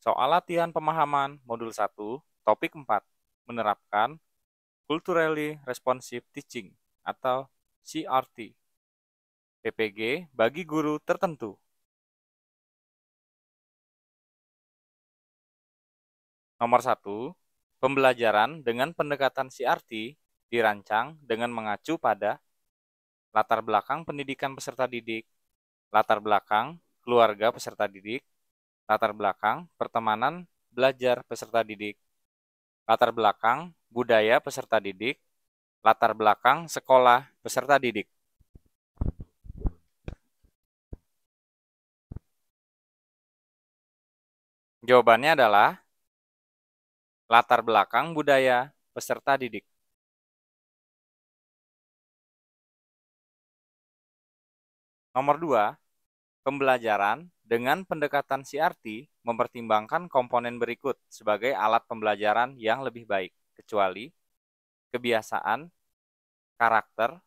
Soal latihan pemahaman modul 1, topik 4, menerapkan Culturally Responsive Teaching atau CRT, PPG bagi guru tertentu. Nomor 1, pembelajaran dengan pendekatan CRT dirancang dengan mengacu pada latar belakang pendidikan peserta didik, latar belakang keluarga peserta didik, latar belakang pertemanan belajar peserta didik, latar belakang budaya peserta didik, latar belakang sekolah peserta didik. Jawabannya adalah latar belakang budaya peserta didik. Nomor 2, pembelajaran dengan pendekatan CRT mempertimbangkan komponen berikut sebagai alat pembelajaran yang lebih baik, kecuali kebiasaan, karakter,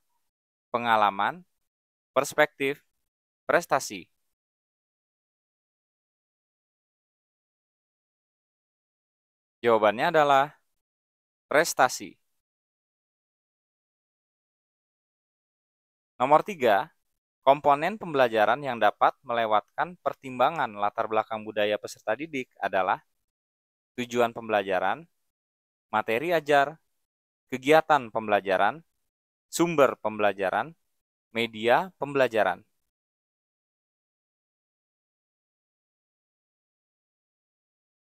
pengalaman, perspektif, prestasi. Jawabannya adalah prestasi. Nomor 3, komponen pembelajaran yang dapat melewatkan pertimbangan latar belakang budaya peserta didik adalah tujuan pembelajaran, materi ajar, kegiatan pembelajaran, sumber pembelajaran, media pembelajaran.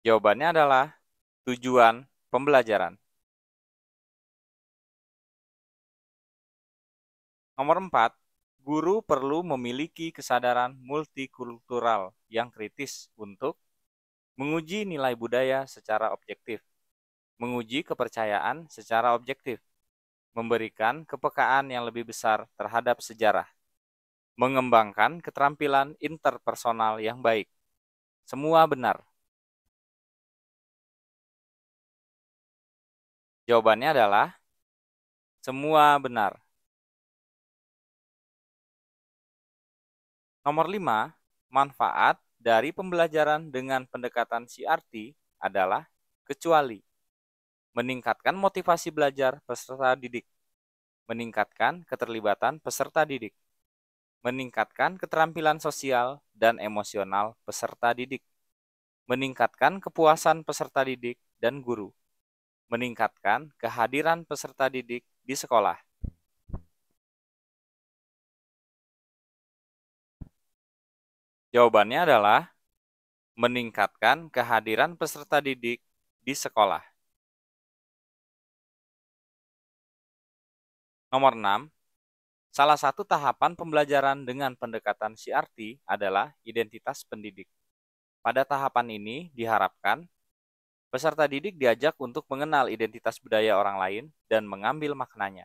Jawabannya adalah tujuan pembelajaran. Nomor 4, guru perlu memiliki kesadaran multikultural yang kritis untuk menguji nilai budaya secara objektif, menguji kepercayaan secara objektif, memberikan kepekaan yang lebih besar terhadap sejarah, mengembangkan keterampilan interpersonal yang baik. Semua benar. Jawabannya adalah semua benar. Nomor 5, manfaat dari pembelajaran dengan pendekatan CRT adalah kecuali meningkatkan motivasi belajar peserta didik, meningkatkan keterlibatan peserta didik, meningkatkan keterampilan sosial dan emosional peserta didik, meningkatkan kepuasan peserta didik dan guru, meningkatkan kehadiran peserta didik di sekolah. Jawabannya adalah meningkatkan kehadiran peserta didik di sekolah. Nomor 6, salah satu tahapan pembelajaran dengan pendekatan CRT adalah identitas pendidik. Pada tahapan ini diharapkan peserta didik diajak untuk mengenal identitas budaya orang lain dan mengambil maknanya.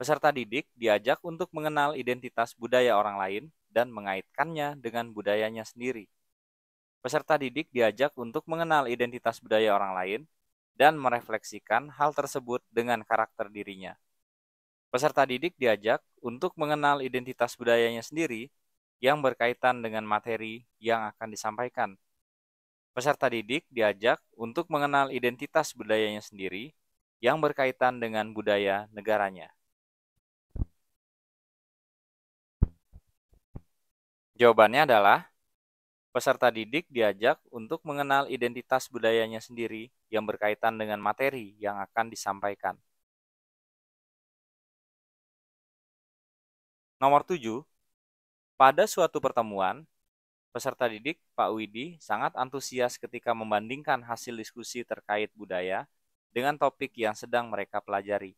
Peserta didik diajak untuk mengenal identitas budaya orang lain dan mengaitkannya dengan budayanya sendiri. Peserta didik diajak untuk mengenal identitas budaya orang lain dan merefleksikan hal tersebut dengan karakter dirinya. Peserta didik diajak untuk mengenal identitas budayanya sendiri yang berkaitan dengan materi yang akan disampaikan. Peserta didik diajak untuk mengenal identitas budayanya sendiri yang berkaitan dengan budaya negaranya. Jawabannya adalah peserta didik diajak untuk mengenal identitas budayanya sendiri yang berkaitan dengan materi yang akan disampaikan. Nomor 7, pada suatu pertemuan, peserta didik Pak Widi sangat antusias ketika membandingkan hasil diskusi terkait budaya dengan topik yang sedang mereka pelajari.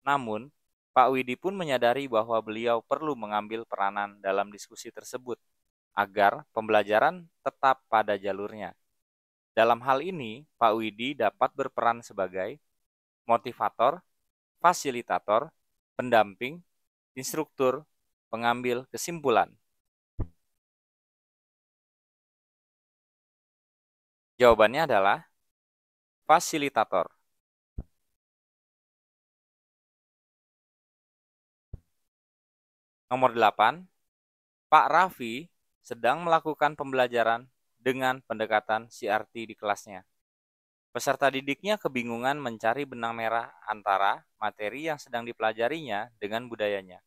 Namun, Pak Widi pun menyadari bahwa beliau perlu mengambil peranan dalam diskusi tersebut agar pembelajaran tetap pada jalurnya. Dalam hal ini, Pak Widi dapat berperan sebagai motivator, fasilitator, pendamping, instruktur, pengambil kesimpulan. Jawabannya adalah fasilitator. Nomor 8, Pak Raffi sedang melakukan pembelajaran dengan pendekatan CRT di kelasnya. Peserta didiknya kebingungan mencari benang merah antara materi yang sedang dipelajarinya dengan budayanya.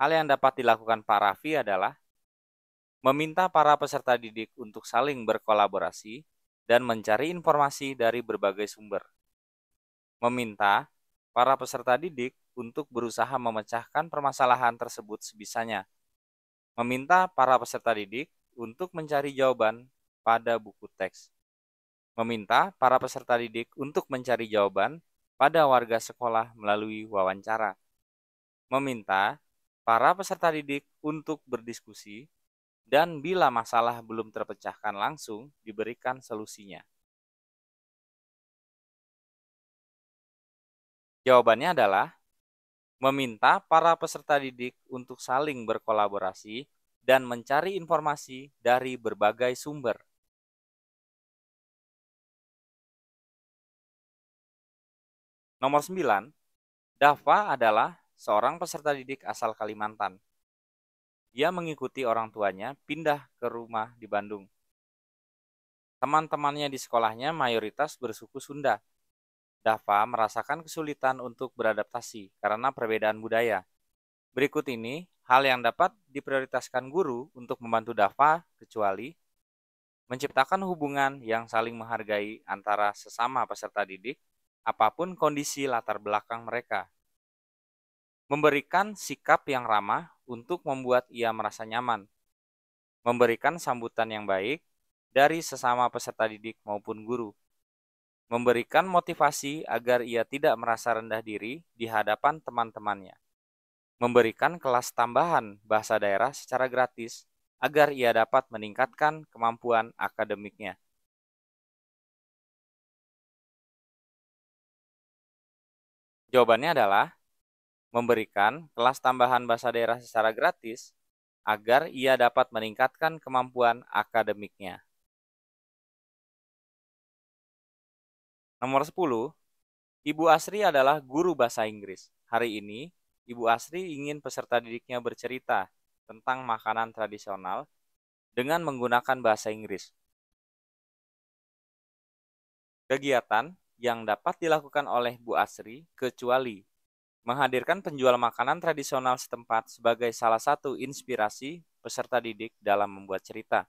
Hal yang dapat dilakukan Pak Raffi adalah meminta para peserta didik untuk saling berkolaborasi dan mencari informasi dari berbagai sumber. Meminta para peserta didik untuk berusaha memecahkan permasalahan tersebut sebisanya. Meminta para peserta didik untuk mencari jawaban pada buku teks. Meminta para peserta didik untuk mencari jawaban pada warga sekolah melalui wawancara. Meminta para peserta didik untuk berdiskusi dan bila masalah belum terpecahkan langsung, diberikan solusinya. Jawabannya adalah meminta para peserta didik untuk saling berkolaborasi dan mencari informasi dari berbagai sumber. Nomor 9, Dava adalah seorang peserta didik asal Kalimantan. Dia mengikuti orang tuanya pindah ke rumah di Bandung. Teman-temannya di sekolahnya mayoritas bersuku Sunda. Dava merasakan kesulitan untuk beradaptasi karena perbedaan budaya. Berikut ini hal yang dapat diprioritaskan guru untuk membantu Dava, kecuali menciptakan hubungan yang saling menghargai antara sesama peserta didik, apapun kondisi latar belakang mereka. Memberikan sikap yang ramah untuk membuat ia merasa nyaman. Memberikan sambutan yang baik dari sesama peserta didik maupun guru. Memberikan motivasi agar ia tidak merasa rendah diri di hadapan teman-temannya. Memberikan kelas tambahan bahasa daerah secara gratis agar ia dapat meningkatkan kemampuan akademiknya. Jawabannya adalah memberikan kelas tambahan bahasa daerah secara gratis agar ia dapat meningkatkan kemampuan akademiknya. Nomor 10, Ibu Asri adalah guru bahasa Inggris. Hari ini, Ibu Asri ingin peserta didiknya bercerita tentang makanan tradisional dengan menggunakan bahasa Inggris. Kegiatan yang dapat dilakukan oleh Bu Asri kecuali menghadirkan penjual makanan tradisional setempat sebagai salah satu inspirasi peserta didik dalam membuat cerita.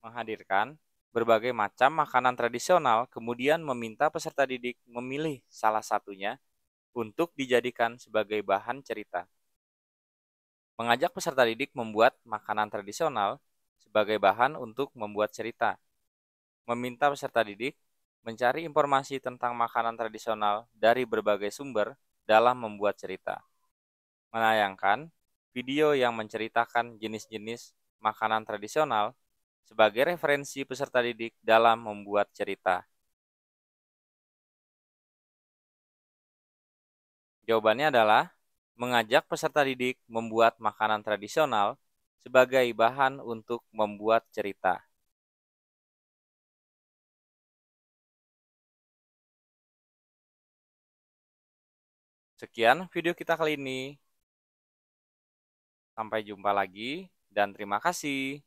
Menghadirkan berbagai macam makanan tradisional, kemudian meminta peserta didik memilih salah satunya untuk dijadikan sebagai bahan cerita. Mengajak peserta didik membuat makanan tradisional sebagai bahan untuk membuat cerita. Meminta peserta didik mencari informasi tentang makanan tradisional dari berbagai sumber dalam membuat cerita. Menayangkan video yang menceritakan jenis-jenis makanan tradisional sebagai referensi peserta didik dalam membuat cerita. Jawabannya adalah mengajak peserta didik membuat makanan tradisional sebagai bahan untuk membuat cerita. Sekian video kita kali ini. Sampai jumpa lagi dan terima kasih.